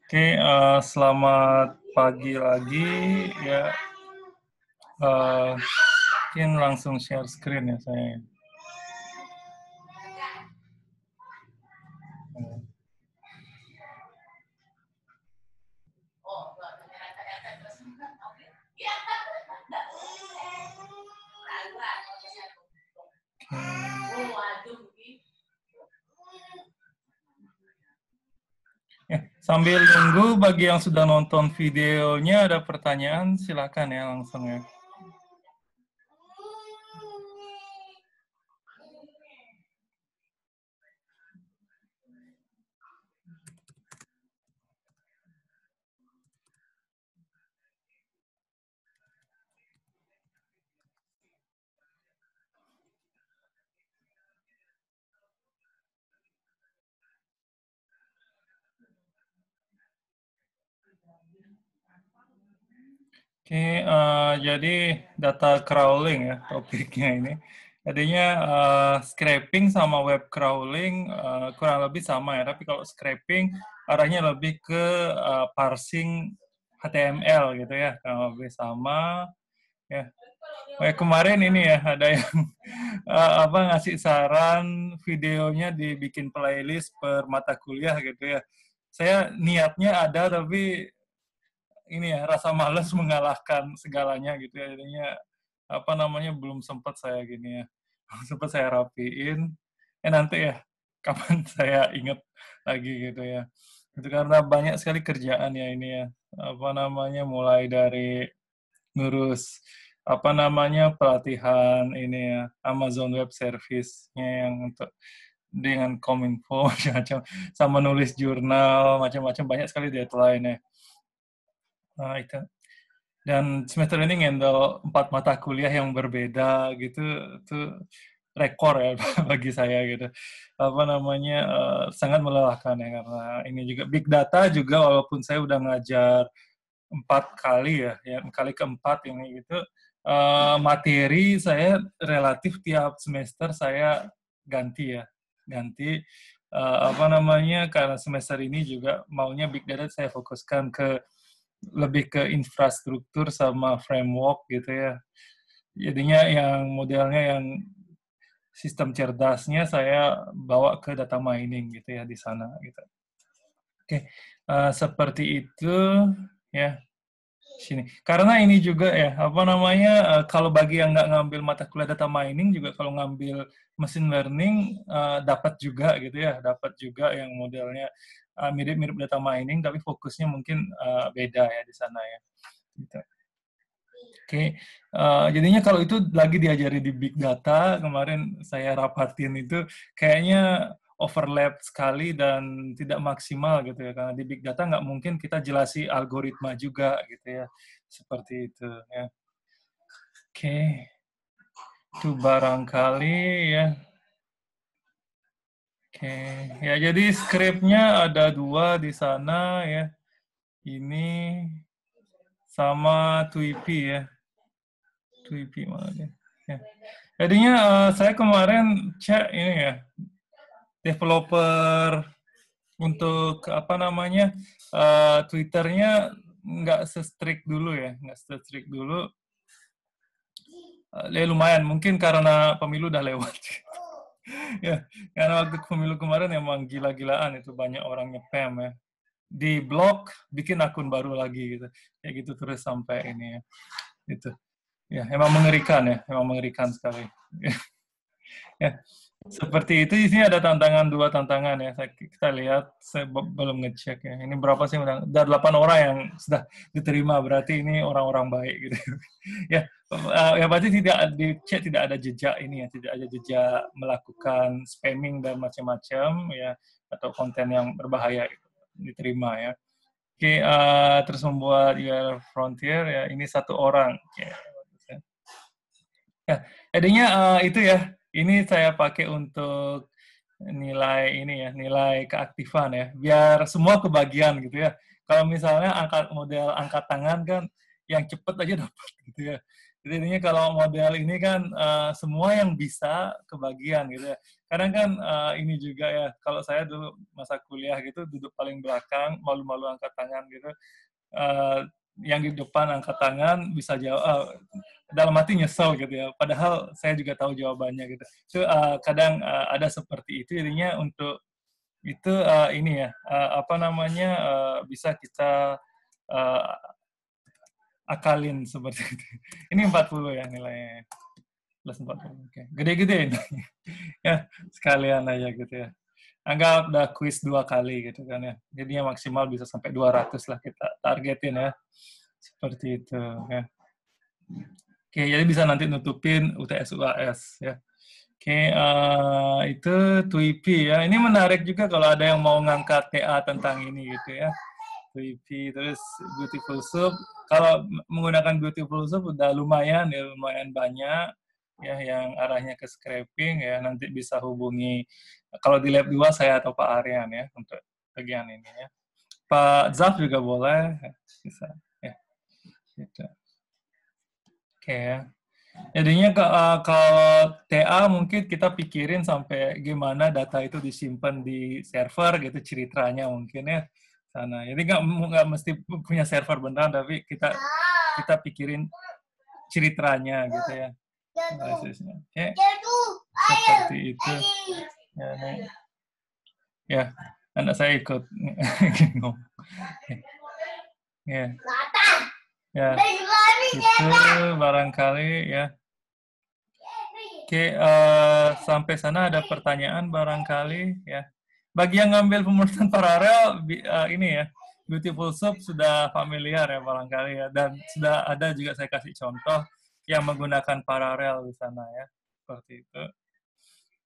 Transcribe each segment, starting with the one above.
Oke, selamat pagi lagi ya. Mungkin langsung share screen ya saya. Sambil nunggu, bagi yang sudah nonton videonya ada pertanyaan, silakan ya langsung ya. Oke, jadi data crawling ya topiknya ini. Jadinya scraping sama web crawling kurang lebih sama ya, tapi kalau scraping arahnya lebih ke parsing HTML gitu ya, kurang lebih sama ya. Kemarin ini ya ada yang ngasih saran videonya dibikin playlist per mata kuliah gitu ya. Saya niatnya ada tapi ini ya rasa malas mengalahkan segalanya gitu ya, jadinya belum sempat saya gini ya, belum sempat saya rapiin nanti ya kapan saya ingat lagi gitu ya, itu karena banyak sekali kerjaan ya ini ya, mulai dari ngurus pelatihan ini ya Amazon Web Service-nya yang untuk dengan Kominfo macam-macam, sama nulis jurnal macam-macam, banyak sekali deadline ya. Nah, itu. Dan semester ini ngendal 4 mata kuliah yang berbeda gitu, itu rekor ya bagi saya gitu. Sangat melelahkan ya, karena ini juga big data juga, walaupun saya udah ngajar 4 kali ya, kali keempat ini gitu. Materi saya relatif tiap semester saya ganti ya, ganti karena semester ini juga maunya big data saya fokuskan ke lebih ke infrastruktur sama framework gitu ya. Jadinya yang modelnya yang sistem cerdasnya saya bawa ke data mining gitu ya di sana gitu. Oke, seperti itu ya sini. Karena ini juga ya kalau bagi yang nggak ngambil mata kuliah data mining juga, kalau ngambil machine learning dapat juga gitu ya, dapat juga yang modelnya mirip-mirip data mining tapi fokusnya mungkin beda ya di sana ya. Gitu. Oke, jadinya kalau itu lagi diajari di big data, kemarin saya rapatin itu kayaknya overlap sekali dan tidak maksimal gitu ya, karena di big data nggak mungkin kita jelasi algoritma juga gitu ya, seperti itu ya. Oke, itu barangkali ya. Oke, ya jadi scriptnya ada 2 di sana ya, ini sama Tweepy ya. Tweepy mana dia? Ya. Jadinya saya kemarin cek ini ya, developer untuk Twitternya nggak se-strict dulu ya, nggak se-strict dulu. Ya lumayan, mungkin karena pemilu udah lewat. Ya, karena waktu pemilu kemarin emang gila-gilaan itu, banyak orang nge-spam ya. Di blog, bikin akun baru lagi gitu. Ya gitu terus sampai ini ya. Itu. Ya, emang mengerikan sekali. Ya, seperti itu. Di sini ada 2 tantangan ya. Kita lihat, saya belum ngecek ya. Ini berapa sih? Udah 8 orang yang sudah diterima, berarti ini orang-orang baik gitu. Ya, yang pasti tidak di chat tidak ada jejak ini ya, tidak ada jejak melakukan spamming dan macam-macam ya, atau konten yang berbahaya gitu, diterima ya. Oke, terus membuat URL frontier ya, ini 1 orang. Oke. Ya, jadinya itu ya. Ini saya pakai untuk nilai ini ya, nilai keaktifan ya. Biar semua kebagian gitu ya. Kalau misalnya model angkat tangan kan yang cepet aja dapat gitu ya. Jadi intinya kalau model ini kan semua yang bisa kebagian gitu ya. kadang kan ini juga ya, kalau saya dulu masa kuliah gitu duduk paling belakang, malu-malu angkat tangan gitu. Eh, yang di depan angkat tangan bisa jawab, dalam hati nyesel gitu ya. Padahal saya juga tahu jawabannya gitu. Itu kadang ada seperti itu, jadinya untuk itu ini ya, apa namanya, bisa kita uh, akalin seperti itu. Ini 40 ya nilainya. Plus 40. Oke. Gede-gede ini. Ya, sekalian aja gitu ya. Anggap udah kuis 2 kali gitu kan ya. Jadinya maksimal bisa sampai 200 lah kita targetin ya. Seperti itu ya. Oke, jadi bisa nanti nutupin UTS UAS ya. Oke, itu TUIP ya. Ini menarik juga kalau ada yang mau ngangkat TA tentang ini gitu ya. TUIP, terus Beautiful Soup. Kalau menggunakan Beautiful Soup udah lumayan ya, lumayan banyak ya yang arahnya ke scraping ya. Nanti bisa hubungi, kalau di lab 2 saya atau Pak Aryan ya untuk bagian ini ya. Pak Zaf juga boleh, bisa ya. Gitu. Oke ya. Jadinya kalau TA mungkin kita pikirin sampai gimana data itu disimpan di server gitu, ceritanya mungkin ya sana. Jadi nggak mesti punya server benar, tapi kita pikirin ceritanya gitu ya. Analisisnya. Oke. Seperti itu. Ya, ya, anak saya ikut. Ya. Ya. Itu barangkali ya. Oke, sampai sana ada pertanyaan barangkali ya. Bagi yang ngambil pemrosesan paralel, ini ya, Beautiful Soup sudah familiar ya barangkali ya, dan sudah ada juga saya kasih contoh yang menggunakan paralel di sana ya, seperti itu.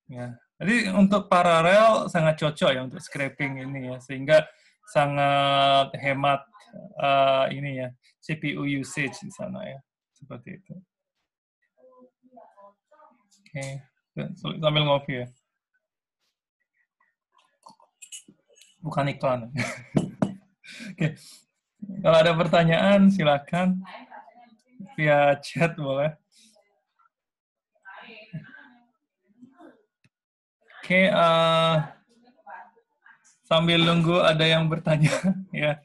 Ya, jadi untuk paralel sangat cocok ya untuk scraping ini ya, sehingga sangat hemat ini ya CPU usage di sana ya, seperti itu. Oke, sambil ngopi ya. Bukan iklan. Oke. Kalau ada pertanyaan silakan via chat boleh. Oke, sambil nunggu ada yang bertanya ya.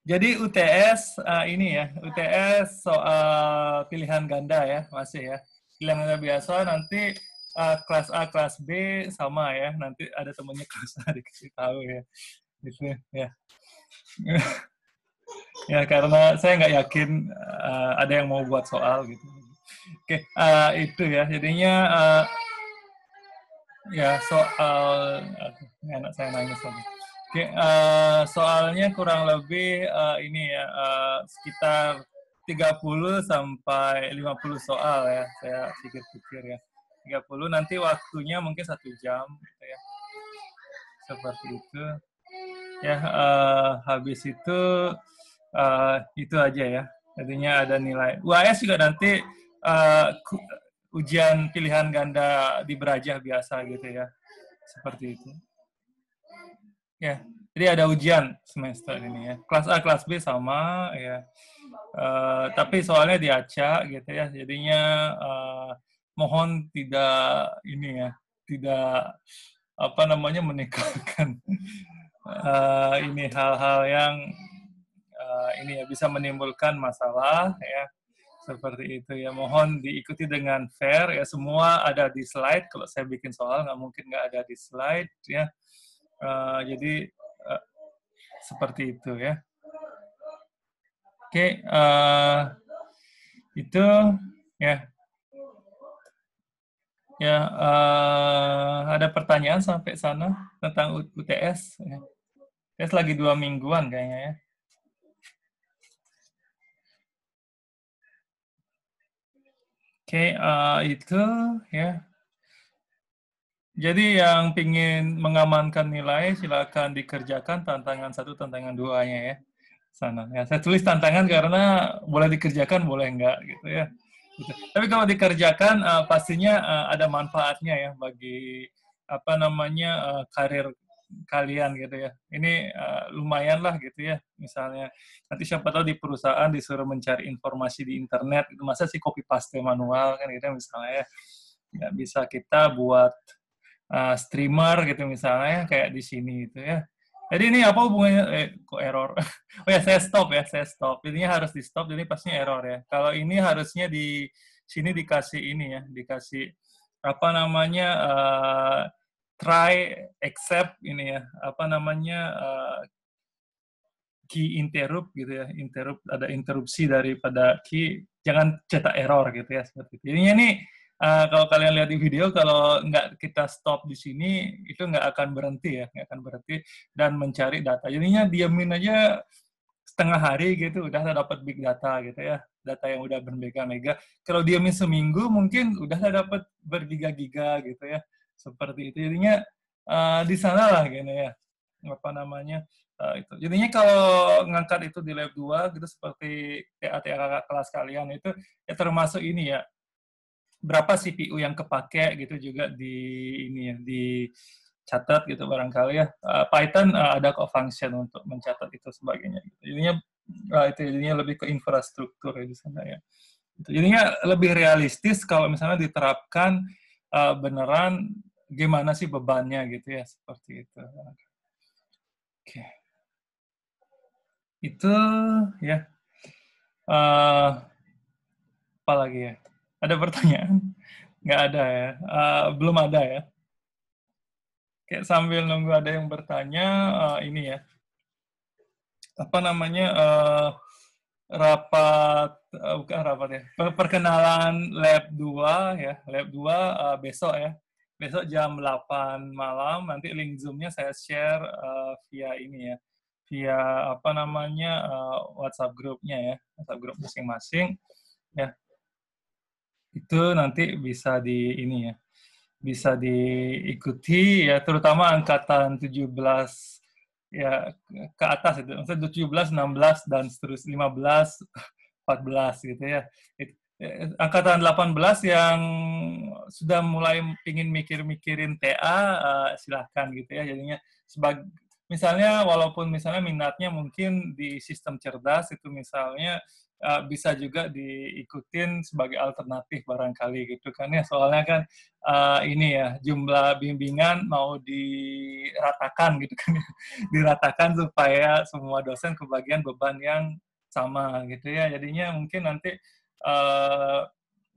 Jadi UTS ini ya, UTS soal pilihan ganda ya, masih ya. Pilihan ganda biasa nanti kelas A, kelas B sama ya. Nanti ada temennya kelas A dikasih tahu ya. Gitu ya. Ya karena saya nggak yakin ada yang mau buat soal gitu. Oke, itu ya. Jadinya ya soal anak saya nangis lagi. Oke, soalnya kurang lebih ini ya sekitar 30 sampai 50 soal ya. Saya pikir-pikir ya. 30 nanti waktunya mungkin 1 jam gitu ya. Seperti itu. Ya, habis itu aja ya. Jadinya ada nilai. UAS juga nanti ujian pilihan ganda di Berajah biasa gitu ya. Seperti itu. Ya, jadi ada ujian semester ini ya. Kelas A, kelas B sama ya. Tapi soalnya diacak gitu ya. Jadinya mohon tidak ini ya, tidak apa namanya meninggalkan ini hal-hal yang ini ya bisa menimbulkan masalah ya, seperti itu ya. Mohon diikuti dengan fair ya, semua ada di slide. Kalau saya bikin soal nggak mungkin nggak ada di slide ya. Jadi seperti itu ya. Oke, itu ya. Ya, ada pertanyaan sampai sana tentang UTS ya. UTS lagi 2 mingguan kayaknya ya. Oke, itu ya. Jadi yang pingin mengamankan nilai silakan dikerjakan tantangan 1, tantangan 2-nya ya. Sana ya. Saya tulis tantangan karena boleh dikerjakan, boleh enggak gitu ya. Gitu. Tapi kalau dikerjakan pastinya ada manfaatnya ya bagi apa namanya karir kalian gitu ya. Ini lumayan lah gitu ya. Misalnya nanti siapa tahu di perusahaan disuruh mencari informasi di internet, itu masa sih copy paste manual kan gitu misalnya ya. Ya, bisa kita buat streamer gitu misalnya kayak di sini gitu ya. Jadi ini apa hubungannya? Kok error? Oh ya, saya stop ya, saya stop. Jadinya harus di stop, jadi pastinya error ya. Kalau ini harusnya di sini dikasih ini ya, dikasih apa namanya try accept ini ya, apa namanya key interrupt gitu ya, interrupt ada interupsi daripada key, jangan cetak error gitu ya seperti itu. Jadinya nih kalau kalian lihat di video, kalau nggak kita stop di sini, itu nggak akan berhenti ya, nggak akan berhenti dan mencari data. Jadinya diamin aja setengah hari gitu, udah dapat big data gitu ya, data yang udah bermega-mega. Kalau diamin seminggu, mungkin udah dapat bergiga-giga gitu ya, seperti itu. Jadinya di sana lah gitu ya, apa namanya, itu. Jadinya kalau ngangkat itu di lab 2 gitu seperti TA kelas kalian itu ya termasuk ini ya, berapa CPU yang kepake gitu juga di ini ya, dicatat gitu barangkali ya. Python ada kok function untuk mencatat itu sebagainya gitu. Jadinya itu jadinya lebih ke infrastruktur ya di sana ya. Gitu. Jadinya lebih realistis kalau misalnya diterapkan beneran gimana sih bebannya gitu ya, seperti itu. Oke. Itu ya. Apa lagi ya? Ada pertanyaan? Nggak ada ya? Belum ada ya? Kayak sambil nunggu ada yang bertanya, ini ya, apa namanya, rapat, bukan rapat ya, perkenalan lab 2 ya, lab 2 besok ya. Besok jam 8 malam, nanti link Zoom-nya saya share via ini ya, via apa namanya, WhatsApp grupnya ya, WhatsApp grup masing-masing. Ya, itu nanti bisa di ini ya, bisa diikuti ya, terutama angkatan 17 ya ke atas itu, maksudnya 17, 16 dan seterusnya 15, 14 gitu ya. Angkatan 18 yang sudah mulai pingin mikir-mikirin TA, silahkan gitu ya. Jadinya sebagai misalnya walaupun misalnya minatnya mungkin di sistem cerdas itu misalnya bisa juga diikutin sebagai alternatif barangkali gitu kan ya, soalnya kan ini ya jumlah bimbingan mau diratakan gitu kan ya. Diratakan supaya semua dosen kebagian beban yang sama gitu ya, jadinya mungkin nanti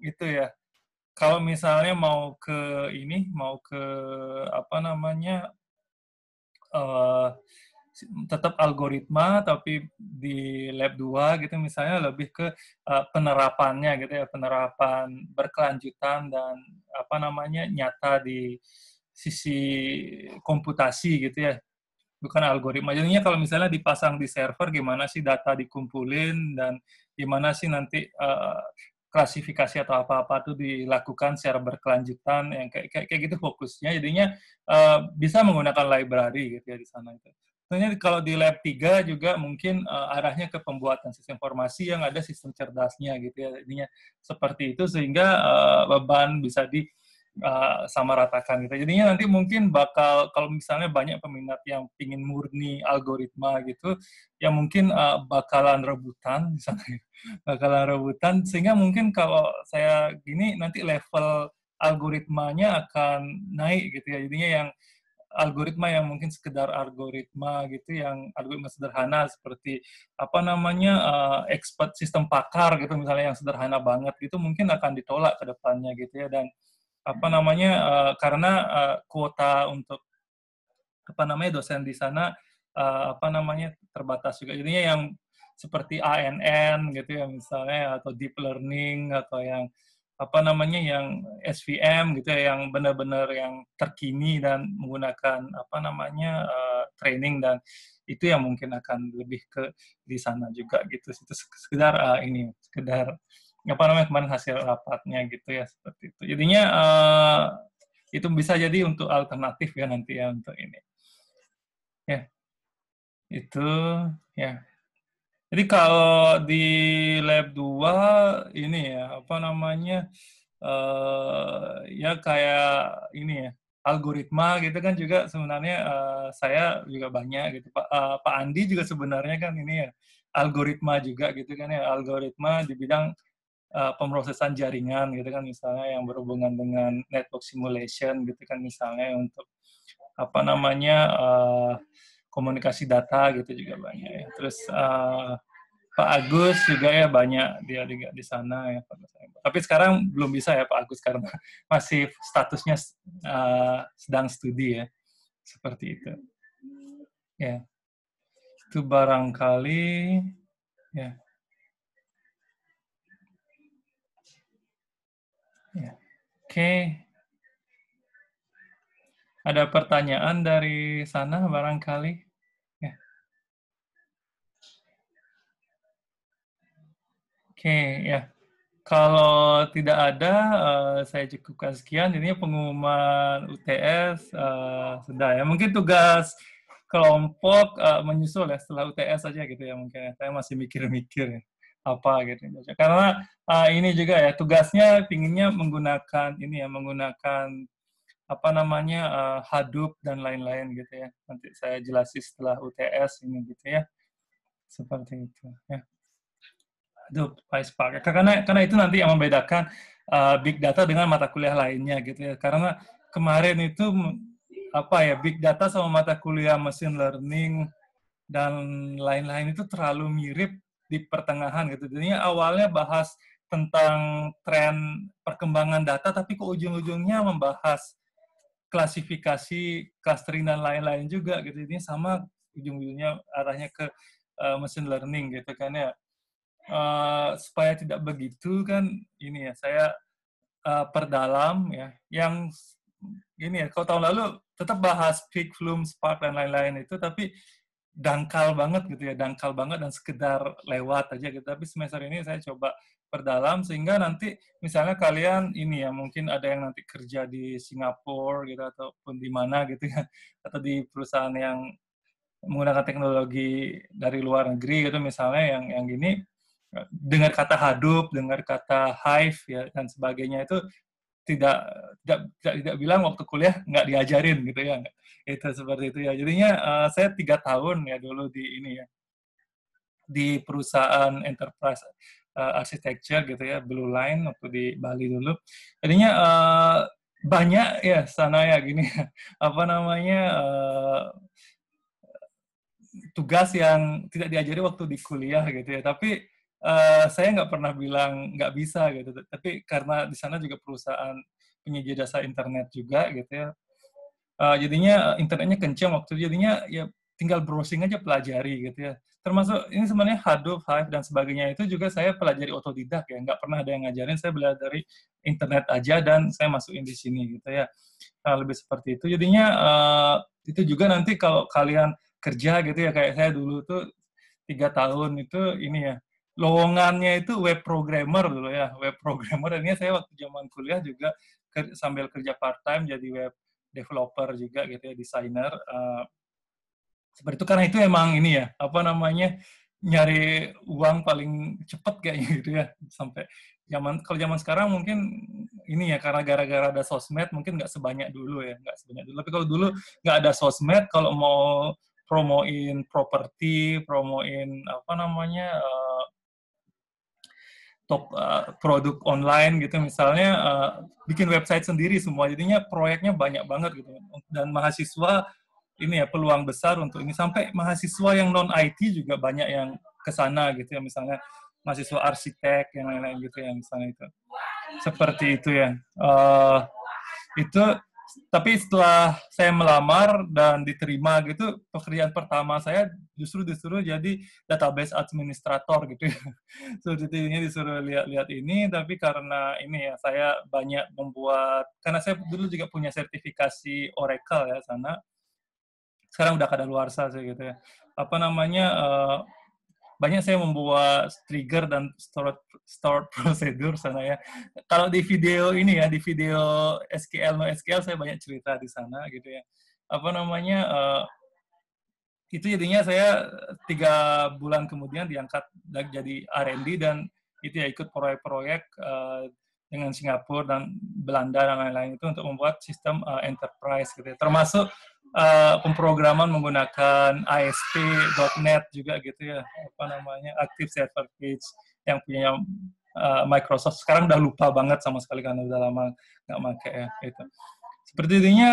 gitu ya, kalau misalnya mau ke ini, mau ke apa namanya, uh, tetap algoritma tapi di lab 2 gitu misalnya, lebih ke penerapannya gitu ya, penerapan berkelanjutan dan apa namanya nyata di sisi komputasi gitu ya, bukan algoritma. Jadinya kalau misalnya dipasang di server, gimana sih data dikumpulin dan gimana sih nanti klasifikasi atau apa-apa itu dilakukan secara berkelanjutan, yang kayak gitu fokusnya. Jadinya bisa menggunakan library gitu ya di sana itu. Sebenarnya kalau di lab 3 juga mungkin arahnya ke pembuatan sistem informasi yang ada sistem cerdasnya gitu ya. Jadinya seperti itu sehingga beban bisa di sama ratakan gitu. Jadinya nanti mungkin bakal, kalau misalnya banyak peminat yang ingin murni algoritma gitu, ya mungkin bakalan rebutan misalnya, bakalan rebutan, sehingga mungkin kalau saya gini nanti level algoritmanya akan naik gitu ya. Jadinya yang algoritma yang mungkin sekedar algoritma gitu, yang algoritma sederhana seperti apa namanya expert sistem pakar gitu misalnya, yang sederhana banget gitu, mungkin akan ditolak ke depannya gitu ya. Dan apa namanya karena kuota untuk apa namanya dosen di sana apa namanya terbatas juga, jadinya yang seperti ANN gitu ya misalnya, atau deep learning, atau yang apa namanya yang SVM gitu ya, yang benar-benar yang terkini dan menggunakan apa namanya training, dan itu yang mungkin akan lebih ke di sana juga gitu. Itu sekedar ini sekedar apa namanya kemarin hasil rapatnya gitu ya, seperti itu. Jadinya itu bisa jadi untuk alternatif ya nanti ya untuk ini. Ya, itu ya. Jadi kalau di lab 2 ini ya, apa namanya, ya kayak ini ya, algoritma gitu kan juga sebenarnya saya juga banyak gitu. Pak Andi juga sebenarnya kan ini ya, algoritma juga gitu kan ya, algoritma di bidang pemrosesan jaringan gitu kan, misalnya yang berhubungan dengan network simulation gitu kan, misalnya untuk apa namanya komunikasi data gitu juga banyak ya. Terus Pak Agus juga ya banyak dia juga di sana ya. Tapi sekarang belum bisa ya Pak Agus karena masih statusnya sedang studi ya, seperti itu. Ya, itu barangkali ya. Ya. Oke. Ada pertanyaan dari sana barangkali? Ya. Oke, ya. Kalau tidak ada, saya cukupkan sekian. Jadinya pengumuman UTS sudah ya. Mungkin tugas kelompok menyusul ya setelah UTS saja gitu ya mungkin. Saya masih mikir-mikir ya, apa gitu. Karena ini juga ya tugasnya pinginnya menggunakan ini ya, menggunakan apa namanya Hadoop dan lain-lain gitu ya. Nanti saya jelasin setelah UTS ini gitu ya. Seperti itu ya. Hadoop, PySpark. Karena itu nanti yang membedakan big data dengan mata kuliah lainnya gitu ya. Karena kemarin itu apa ya big data sama mata kuliah machine learning dan lain-lain itu terlalu mirip di pertengahan gitu. Jadinya awalnya bahas tentang tren perkembangan data, tapi ke ujung-ujungnya membahas klasifikasi, clustering dan lain-lain juga gitu. Ini sama ujung-ujungnya arahnya ke machine learning gitu kan ya. Supaya tidak begitu kan ini ya saya perdalam ya yang ini ya kalau tahun lalu tetap bahas peak, flume, spark dan lain-lain itu tapi dangkal banget gitu ya, dangkal banget dan sekedar lewat aja gitu. Tapi semester ini saya coba perdalam sehingga nanti misalnya kalian ini ya mungkin ada yang nanti kerja di Singapura gitu ataupun di mana gitu ya atau di perusahaan yang menggunakan teknologi dari luar negeri gitu misalnya yang gini dengar kata Hadoop, dengar kata Hive ya dan sebagainya itu tidak tidak bilang waktu kuliah nggak diajarin gitu ya itu seperti itu ya jadinya saya 3 tahun ya dulu di ini ya di perusahaan enterprise architecture gitu ya Blue Line waktu di Bali dulu jadinya banyak ya sana ya gini apa namanya tugas yang tidak diajari waktu di kuliah gitu ya tapi saya nggak pernah bilang nggak bisa gitu tapi karena di sana juga perusahaan penyedia jasa internet juga gitu ya jadinya internetnya kencang waktu itu jadinya ya tinggal browsing aja pelajari gitu ya termasuk ini sebenarnya Hadoop, Hive dan sebagainya itu juga saya pelajari otodidak ya nggak pernah ada yang ngajarin saya belajar dari internet aja dan saya masukin di sini gitu ya lebih seperti itu jadinya itu juga nanti kalau kalian kerja gitu ya kayak saya dulu tuh 3 tahun itu ini ya lowongannya itu web programmer dulu ya web programmer dan ini saya waktu zaman kuliah juga sambil kerja part time jadi web developer juga gitu ya desainer seperti itu karena itu emang ini ya apa namanya nyari uang paling cepet kayaknya gitu ya sampai kalau zaman sekarang mungkin ini ya karena gara-gara ada sosmed mungkin nggak sebanyak dulu ya nggak sebanyak dulu tapi kalau dulu nggak ada sosmed kalau mau promoin properti promoin apa namanya top produk online gitu misalnya bikin website sendiri semua jadinya proyeknya banyak banget gitu dan mahasiswa ini ya peluang besar untuk ini sampai mahasiswa yang non IT juga banyak yang ke sana gitu ya misalnya mahasiswa arsitek yang lain-lain gitu ya misalnya itu seperti itu ya itu tapi setelah saya melamar dan diterima gitu pekerjaan pertama saya justru disuruh jadi database administrator gitu ya sebetulnya disuruh lihat-lihat ini tapi karena ini ya saya banyak membuat karena saya dulu juga punya sertifikasi Oracle ya sana sekarang udah kadaluarsa sih gitu ya apa namanya banyak saya membuat trigger dan stored procedure sana ya kalau di video ini ya di video SQL no SQL saya banyak cerita di sana gitu ya apa namanya itu jadinya saya 3 bulan kemudian diangkat jadi R&D dan itu ya ikut proyek-proyek dengan Singapura dan Belanda dan lain-lain itu untuk membuat sistem enterprise gitu ya. Termasuk pemrograman menggunakan ASP.NET juga gitu ya apa namanya Active Server Page yang punya Microsoft. Sekarang udah lupa banget sama sekali karena udah lama nggak pakai ya itu. Sepertinya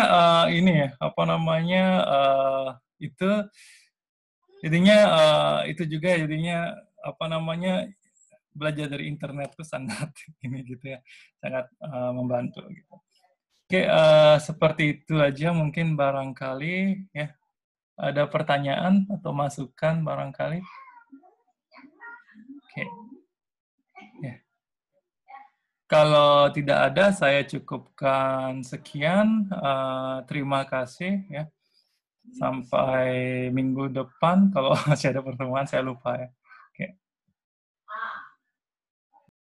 ini ya, apa namanya, itu jadinya itu juga jadinya apa namanya, belajar dari internet tuh sangat ini gitu ya, sangat membantu gitu. Oke, seperti itu aja mungkin barangkali ya. Ada pertanyaan atau masukan barangkali? Oke. Ya. Kalau tidak ada, saya cukupkan sekian. Terima kasih ya. Sampai minggu depan, kalau masih ada pertemuan, saya lupa ya.